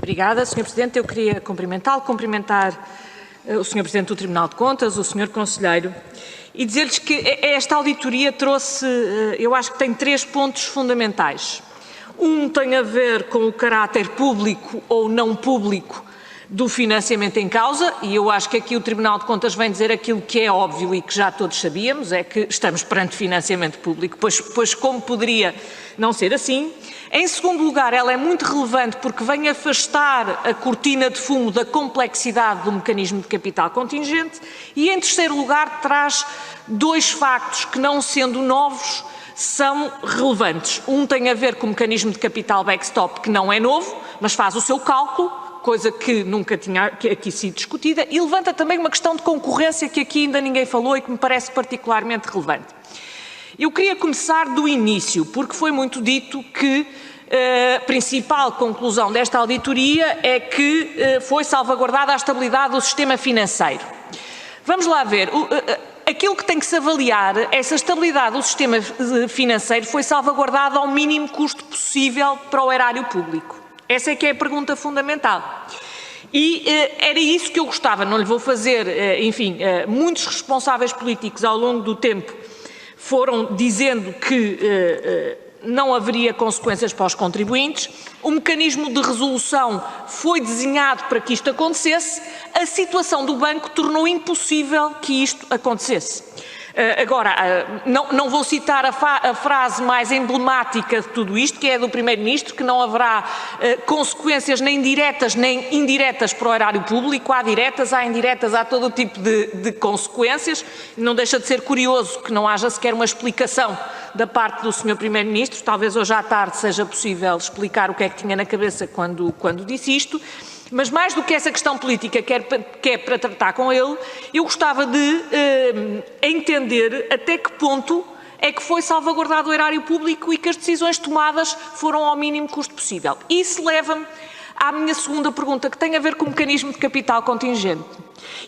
Obrigada, Sr. Presidente. Eu queria cumprimentar o Sr. Presidente do Tribunal de Contas, o Sr. Conselheiro, e dizer-lhes que esta auditoria trouxe, eu acho que tem 3 pontos fundamentais. Um tem a ver com o caráter público ou não público do financiamento em causa, e eu acho que aqui o Tribunal de Contas vem dizer aquilo que é óbvio e que já todos sabíamos, é que estamos perante financiamento público, pois como poderia não ser assim? Em segundo lugar, ela é muito relevante porque vem afastar a cortina de fumo da complexidade do mecanismo de capital contingente e, em terceiro lugar, traz 2 factos que, não sendo novos, são relevantes. Um tem a ver com o mecanismo de capital backstop, que não é novo, mas faz o seu cálculo, coisa que nunca tinha aqui sido discutida, e levanta também uma questão de concorrência que aqui ainda ninguém falou e que me parece particularmente relevante. Eu queria começar do início, porque foi muito dito que a principal conclusão desta auditoria é que foi salvaguardada a estabilidade do sistema financeiro. Vamos lá ver. Aquilo que tem que se avaliar é se a estabilidade do sistema financeiro foi salvaguardada ao mínimo custo possível para o erário público. Essa é que é a pergunta fundamental. E era isso que eu gostava, não lhe vou fazer, enfim, muitos responsáveis políticos ao longo do tempo foram dizendo que não haveria consequências para os contribuintes, o mecanismo de resolução foi desenhado para que isto acontecesse, a situação do banco tornou impossível que isto acontecesse. Agora, não vou citar a frase mais emblemática de tudo isto, que é do Primeiro-Ministro, que não haverá consequências nem diretas nem indiretas para o erário público. Há diretas, há indiretas, há todo o tipo de consequências. Não deixa de ser curioso que não haja sequer uma explicação da parte do Sr. Primeiro-Ministro. Talvez hoje à tarde seja possível explicar o que é que tinha na cabeça quando disse isto. Mas mais do que essa questão política que é para tratar com ele, eu gostava de entender até que ponto é que foi salvaguardado o erário público e que as decisões tomadas foram ao mínimo custo possível. Isso leva-me à minha segunda pergunta, que tem a ver com o mecanismo de capital contingente.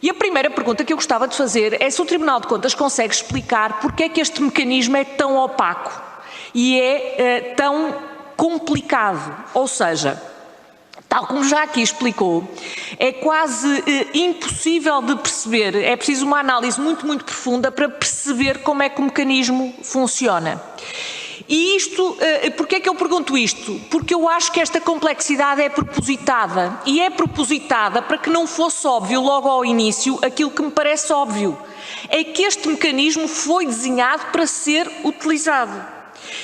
E a primeira pergunta que eu gostava de fazer é se o Tribunal de Contas consegue explicar porque é que este mecanismo é tão opaco e é tão complicado, ou seja, tal como já aqui explicou, é quase impossível de perceber, é preciso uma análise muito, muito profunda para perceber como é que o mecanismo funciona. E isto, porque é que eu pergunto isto? Porque eu acho que esta complexidade é propositada, e é propositada para que não fosse óbvio logo ao início aquilo que me parece óbvio, é que este mecanismo foi desenhado para ser utilizado.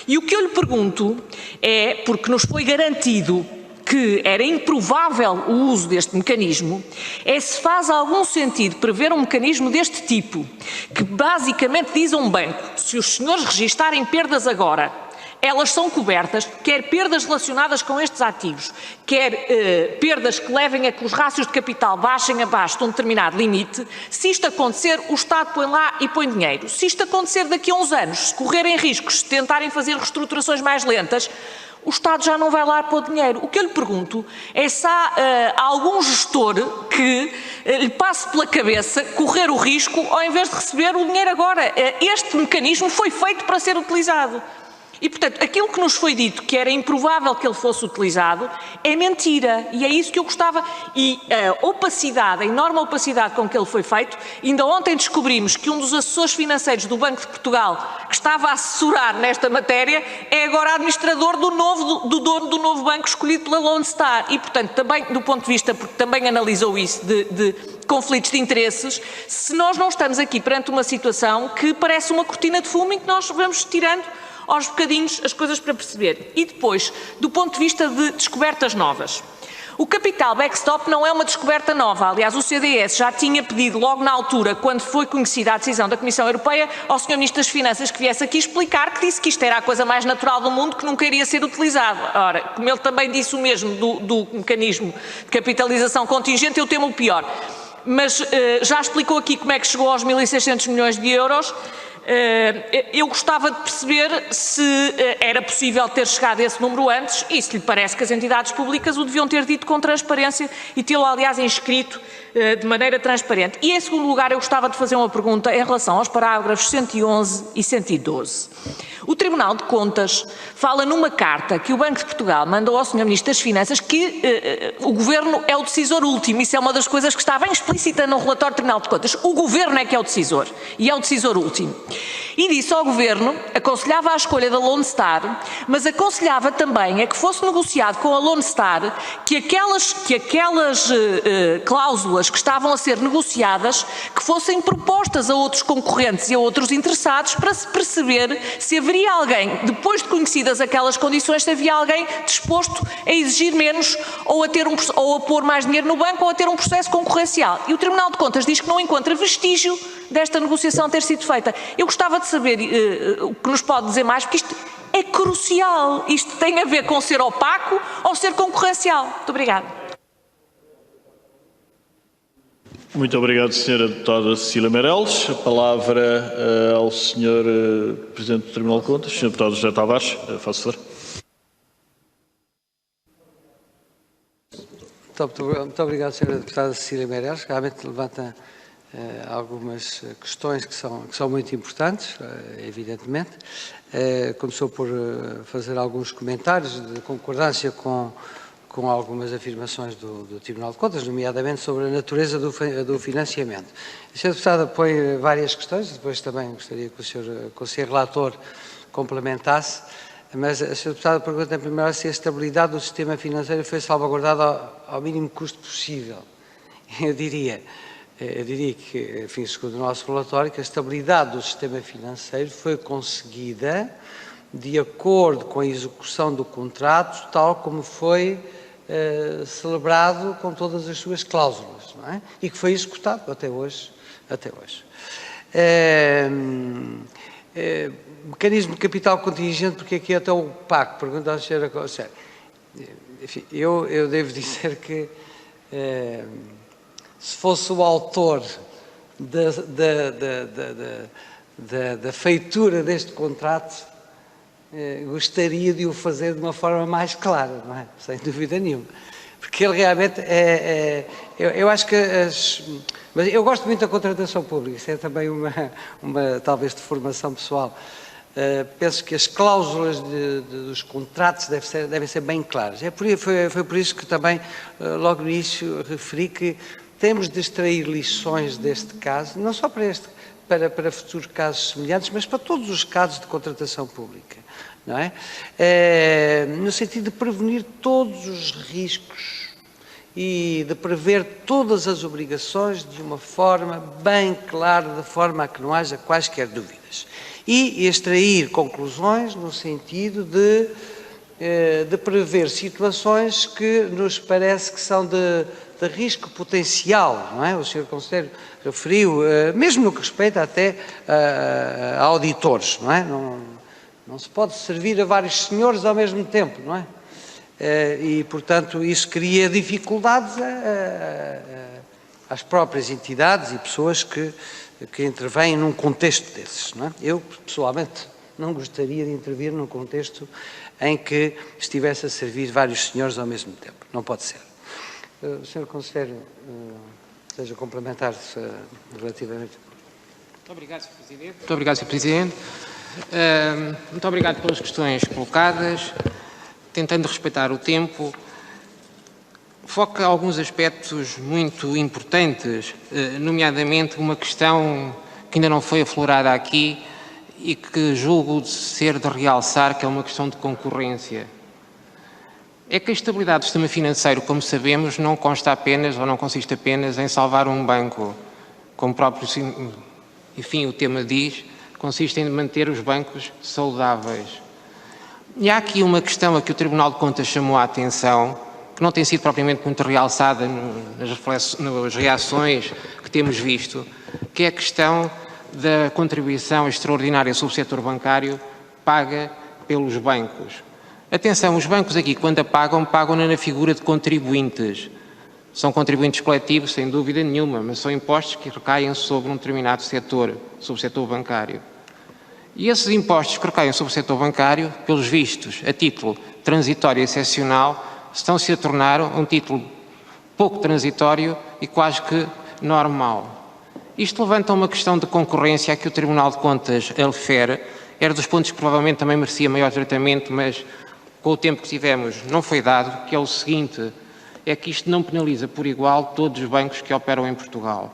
E o que eu lhe pergunto é, porque nos foi garantido que era improvável o uso deste mecanismo, é se faz algum sentido prever um mecanismo deste tipo, que basicamente diz a um banco, se os senhores registarem perdas agora, elas são cobertas, quer perdas relacionadas com estes ativos, quer perdas que levem a que os rácios de capital baixem abaixo de um determinado limite. Se isto acontecer, o Estado põe lá e põe dinheiro. Se isto acontecer daqui a uns anos, se correrem riscos, se tentarem fazer reestruturações mais lentas, o Estado já não vai lá pôr dinheiro. O que eu lhe pergunto é se há algum gestor que lhe passe pela cabeça correr o risco ao invés de receber o dinheiro agora. Este mecanismo foi feito para ser utilizado. E, portanto, aquilo que nos foi dito, que era improvável que ele fosse utilizado, é mentira. E é isso que eu gostava. E a opacidade, a enorme opacidade com que ele foi feito, ainda ontem descobrimos que um dos assessores financeiros do Banco de Portugal, que estava a assessorar nesta matéria, é agora administrador do dono do novo banco escolhido pela Lone Star. E, portanto, também do ponto de vista, porque também analisou isso, de conflitos de interesses, se nós não estamos aqui perante uma situação que parece uma cortina de fumo em que nós vamos tirando aos bocadinhos as coisas para perceber. E depois, do ponto de vista de descobertas novas. O capital backstop não é uma descoberta nova. Aliás, o CDS já tinha pedido logo na altura, quando foi conhecida a decisão da Comissão Europeia, ao Sr. Ministro das Finanças que viesse aqui explicar, que disse que isto era a coisa mais natural do mundo, que nunca iria ser utilizado. Ora, como ele também disse o mesmo do mecanismo de capitalização contingente, eu temo o pior. Mas já explicou aqui como é que chegou aos 1.600 milhões de euros. Eu gostava de perceber se era possível ter chegado a esse número antes e se lhe parece que as entidades públicas o deviam ter dito com transparência e tê-lo, aliás, inscrito de maneira transparente. E, em segundo lugar, eu gostava de fazer uma pergunta em relação aos parágrafos 111 e 112. O Tribunal de Contas fala numa carta que o Banco de Portugal mandou ao Sr. Ministro das Finanças que o Governo é o decisor último. Isso é uma das coisas que está bem explícita no relatório do Tribunal de Contas. O Governo é que é o decisor e é o decisor último. E disse ao Governo, aconselhava a escolha da Lone Star, mas aconselhava também a que fosse negociado com a Lone Star que aquelas cláusulas que estavam a ser negociadas que fossem propostas a outros concorrentes e a outros interessados para se perceber se haveria alguém, depois de conhecidas aquelas condições, se havia alguém disposto a exigir menos ou a pôr mais dinheiro no banco ou a ter um processo concorrencial. E o Tribunal de Contas diz que não encontra vestígio desta negociação ter sido feita. Eu gostava de saber o que nos pode dizer mais, porque isto é crucial. Isto tem a ver com ser opaco ou ser concorrencial. Muito obrigada. Muito obrigado, Sra. Deputada Cecília Meireles. A palavra ao Sr. Presidente do Tribunal de Contas, Sr. Deputado José Tavares. Faço favor. Muito obrigado, Sra. Deputada Cecília Meireles. Realmente levanta algumas questões que são muito importantes, evidentemente. Começou por fazer alguns comentários de concordância com algumas afirmações do Tribunal de Contas, nomeadamente sobre a natureza do financiamento. A Sra. Deputada põe várias questões, depois também gostaria que o Sr. Conselheiro Relator complementasse, mas a Sra. Deputada pergunta em primeiro lugar se a estabilidade do sistema financeiro foi salvaguardada ao mínimo custo possível. Eu diria que, enfim, segundo o nosso relatório, que a estabilidade do sistema financeiro foi conseguida de acordo com a execução do contrato, tal como foi celebrado com todas as suas cláusulas, não é? E que foi executado até hoje. Mecanismo de capital contingente, porque aqui é tão opaco? Pergunta a senhora Conselheira. Enfim, eu devo dizer que se fosse o autor da feitura deste contrato, gostaria de o fazer de uma forma mais clara, não é? Sem dúvida nenhuma. Porque ele realmente eu acho que mas eu gosto muito da contratação pública, isso é também uma talvez de formação pessoal. Penso que as cláusulas dos contratos devem ser bem claras. Foi por isso que também, logo no início, referi que temos de extrair lições deste caso, não só para futuros casos semelhantes, mas para todos os casos de contratação pública, não é? No sentido de prevenir todos os riscos e de prever todas as obrigações de uma forma bem clara, de forma a que não haja quaisquer dúvidas. E extrair conclusões no sentido de prever situações que nos parece que são de risco potencial, não é? O Sr. Conselheiro referiu, mesmo no que respeita até a auditores, não é? Não se pode servir a vários senhores ao mesmo tempo, não é? E, portanto, isso cria dificuldades às próprias entidades e pessoas que intervêm num contexto desses, não é? Eu, pessoalmente, não gostaria de intervir num contexto em que estivesse a servir vários senhores ao mesmo tempo. Não pode ser. O Sr. Conselheiro, seja complementar-se relativamente. Muito obrigado, Sr. Presidente. Muito obrigado, Sr. Presidente. Muito obrigado pelas questões colocadas. Tentando respeitar o tempo, foca alguns aspectos muito importantes, nomeadamente uma questão que ainda não foi aflorada aqui e que julgo ser de realçar, que é uma questão de concorrência. É que a estabilidade do sistema financeiro, como sabemos, não consta apenas ou não consiste apenas em salvar um banco, como próprio, enfim, o tema diz, consiste em manter os bancos saudáveis. E há aqui uma questão a que o Tribunal de Contas chamou a atenção, que não tem sido propriamente muito realçada nas reações que temos visto, que é a questão da contribuição extraordinária sobre o setor bancário paga pelos bancos. Atenção, os bancos aqui, quando a pagam, pagam-na na figura de contribuintes. São contribuintes coletivos, sem dúvida nenhuma, mas são impostos que recaem sobre um determinado setor, sobre o setor bancário. E esses impostos que recaiam sobre o setor bancário, pelos vistos, a título transitório e excepcional, estão-se a tornar um título pouco transitório e quase que normal. Isto levanta uma questão de concorrência a que o Tribunal de Contas refere. Era dos pontos que provavelmente também merecia maior tratamento, mas com o tempo que tivemos não foi dado, que é o seguinte, é que isto não penaliza por igual todos os bancos que operam em Portugal.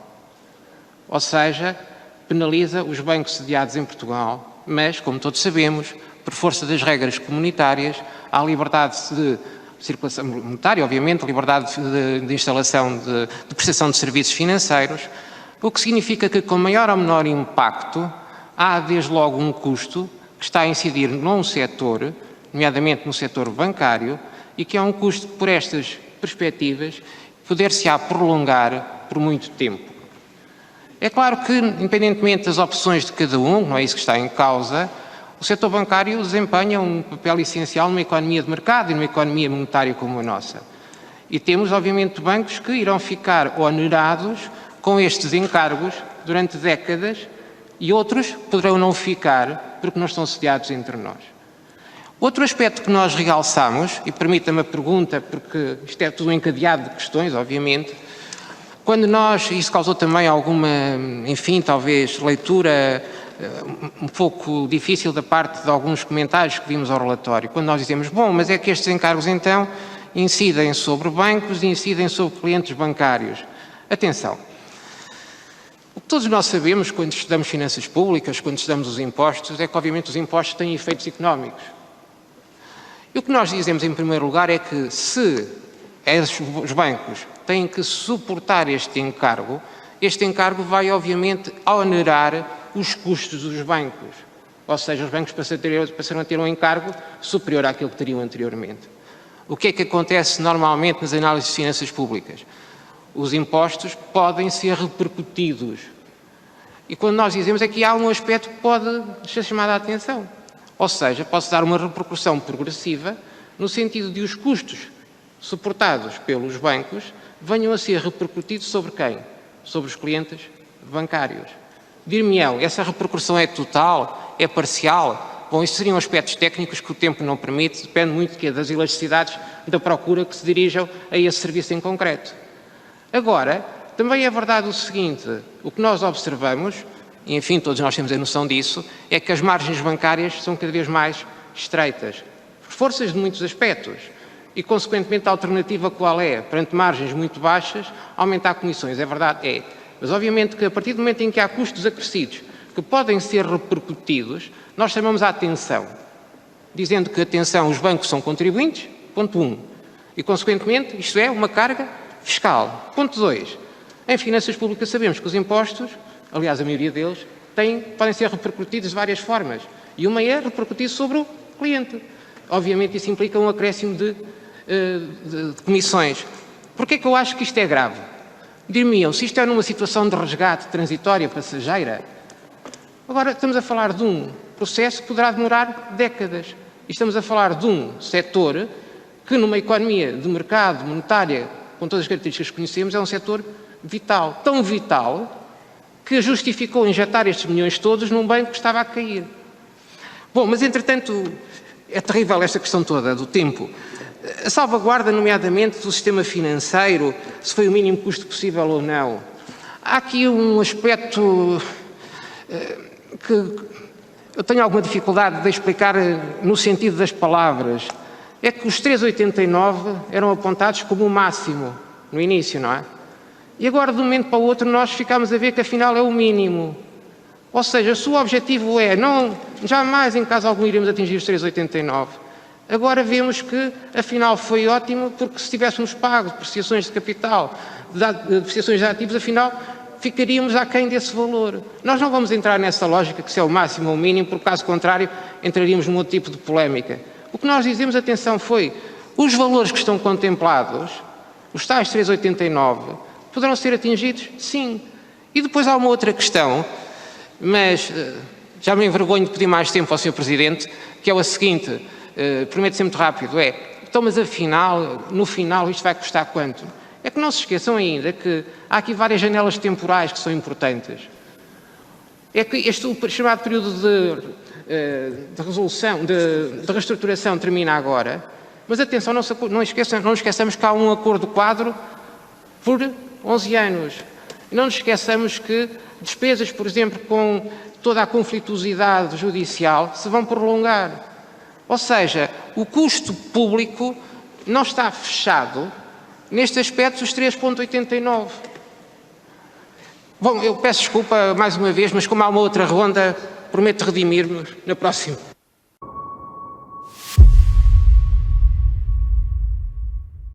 Ou seja, penaliza os bancos sediados em Portugal, mas, como todos sabemos, por força das regras comunitárias, há liberdade de circulação monetária, obviamente, liberdade de instalação de prestação de serviços financeiros, o que significa que, com maior ou menor impacto, há desde logo um custo que está a incidir num setor, nomeadamente no setor bancário, e que é um custo que, por estas perspectivas, poder-se-á prolongar por muito tempo. É claro que, independentemente das opções de cada um, não é isso que está em causa, o setor bancário desempenha um papel essencial numa economia de mercado e numa economia monetária como a nossa. E temos, obviamente, bancos que irão ficar onerados com estes encargos durante décadas e outros poderão não ficar porque não estão sediados entre nós. Outro aspecto que nós realçamos, e permita-me a pergunta, porque isto é tudo encadeado de questões, obviamente, quando nós, isso causou também alguma, enfim, talvez leitura um pouco difícil da parte de alguns comentários que vimos ao relatório, quando nós dizemos, bom, mas é que estes encargos então incidem sobre bancos e incidem sobre clientes bancários. Atenção, o que todos nós sabemos quando estudamos finanças públicas, quando estudamos os impostos, é que obviamente os impostos têm efeitos económicos. E o que nós dizemos em primeiro lugar é que se os bancos têm que suportar este encargo vai obviamente onerar os custos dos bancos. Ou seja, os bancos passarão a ter um encargo superior àquele que teriam anteriormente. O que é que acontece normalmente nas análises de finanças públicas? Os impostos podem ser repercutidos. E quando nós dizemos é que há um aspecto que pode ser chamado a atenção. Ou seja, pode-se dar uma repercussão progressiva no sentido de os custos suportados pelos bancos venham a ser repercutidos sobre quem? Sobre os clientes bancários. Dir-me-ão, essa repercussão é total? É parcial? Bom, isso seriam aspectos técnicos que o tempo não permite, depende muito das elasticidades da procura que se dirijam a esse serviço em concreto. Agora, também é verdade o seguinte, o que nós observamos, e enfim todos nós temos a noção disso, é que as margens bancárias são cada vez mais estreitas, por forças de muitos aspectos. E, consequentemente, a alternativa qual é? Perante margens muito baixas, aumentar comissões. É verdade? É. Mas, obviamente, que a partir do momento em que há custos acrescidos que podem ser repercutidos, nós chamamos a atenção, dizendo que, atenção, os bancos são contribuintes, ponto 1. E, consequentemente, isto é uma carga fiscal. Ponto 2. Em finanças públicas sabemos que os impostos, aliás, a maioria deles, podem ser repercutidos de várias formas. E uma é repercutir sobre o cliente. Obviamente, isso implica um acréscimo de comissões. Porquê é que eu acho que isto é grave? Dir-me-ão, se isto é numa situação de resgate transitória, passageira, agora estamos a falar de um processo que poderá demorar décadas. E estamos a falar de um setor que, numa economia de mercado, monetária, com todas as características que conhecemos, é um setor vital. Tão vital que justificou injetar estes milhões todos num banco que estava a cair. Bom, mas entretanto, é terrível esta questão toda do tempo. A salvaguarda, nomeadamente, do sistema financeiro, se foi o mínimo custo possível ou não. Há aqui um aspecto que eu tenho alguma dificuldade de explicar no sentido das palavras. É que os 3,89 eram apontados como o máximo no início, não é? E agora, de um momento para o outro, nós ficamos a ver que afinal é o mínimo. Ou seja, se o objetivo é, jamais em caso algum iremos atingir os 3,89, agora vemos que afinal foi ótimo, porque se tivéssemos pago depreciações de capital, depreciações de ativos, afinal ficaríamos aquém desse valor. Nós não vamos entrar nessa lógica que se é o máximo ou o mínimo, porque caso contrário entraríamos num outro tipo de polémica. O que nós dizemos, atenção, foi os valores que estão contemplados, os tais 3,89, poderão ser atingidos? Sim. E depois há uma outra questão, mas já me envergonho de pedir mais tempo ao Sr. Presidente, que é a seguinte, prometo ser muito rápido, então mas afinal, no final isto vai custar quanto? É que não se esqueçam ainda que há aqui várias janelas temporais que são importantes. é que este chamado período de resolução, de reestruturação termina agora, mas atenção, não esqueçamos que há um acordo quadro por 11 anos. E não nos esqueçamos que despesas, por exemplo, com toda a conflituosidade judicial, se vão prolongar. Ou seja, o custo público não está fechado neste aspecto dos 3,89. Bom, eu peço desculpa mais uma vez, mas como há uma outra ronda, prometo redimir-me na próxima.